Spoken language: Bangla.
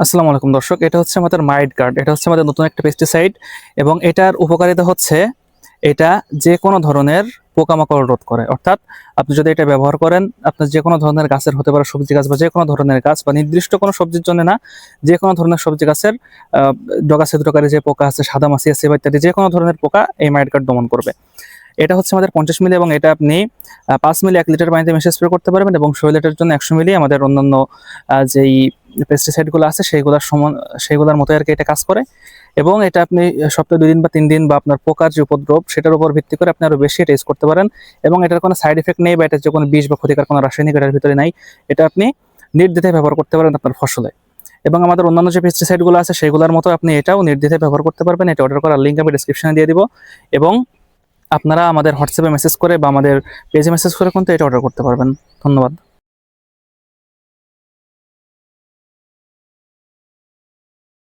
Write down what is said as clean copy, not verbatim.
আসসালামু আলাইকুম দর্শক, এটা হচ্ছে আমাদের মাইট গার্ড। এটা হচ্ছে আমাদের নতুন একটা পেস্টিসাইড এবং এটার উপকারিতা হচ্ছে এটা যে কোনো ধরনের পোকামাকড় রোধ করে। অর্থাৎ আপনি যদি এটা ব্যবহার করেন, আপনার যে কোনো ধরনের গাছের হতে পারে, সবজি গাছ বা যে কোনো ধরনের গাছ বা নির্দিষ্ট কোনো সবজির জন্য না, যে কোনো ধরনের সবজি গাছের ডগা ছিদ্রকারী যে পোকা আছে, সাদা মাছি আছে বা ইত্যাদি যে কোনো ধরনের পোকা এই মাইট গার্ড দমন করবে। এটা হচ্ছে আমাদের 50 মিলি এবং এটা আপনি 5 মিলি 1 লিটার পানিতে মিশিয়ে স্প্রে করতে পারবেন এবং শরীরের জন্য 100 মিলি আমাদের অন্যান্য যেই পেস্টিসাইডগুলো আছে সেইগুলোর সমান, সেইগুলোর মতোই আর কি এটা কাজ করে। এবং এটা আপনি সপ্তাহে 2 দিন বা 3 দিন বা আপনার পোকার যে উপদ্রব সেটার উপর ভিত্তি করে আপনি আরো বেশি এটা ইউজ করতে পারেন। এবং এটার কোনো সাইড ইফেক্ট নেই বা এটার যে কোনো বিষ বা ক্ষতিকর কোনো রাসায়নিক এটার ভিতরে নাই। এটা আপনি নির্দ্বিধায় ব্যবহার করতে পারেন আপনার ফসলে। এবং আমাদের অন্যান্য যে পেস্টিসাইডগুলো আছে সেগুলোর মতো আপনি এটাও নির্দ্বিধায় ব্যবহার করতে পারবেন। এটা অর্ডার করার লিঙ্ক আমি ডেসক্রিপশনে দিয়ে দিব। এবং আপনারা আমাদের হোয়াটসঅ্যাপে মেসেজ করে বা আমাদের পেজে মেসেজ করে কিন্তু এটা অর্ডার করতে পারবেন। ধন্যবাদ।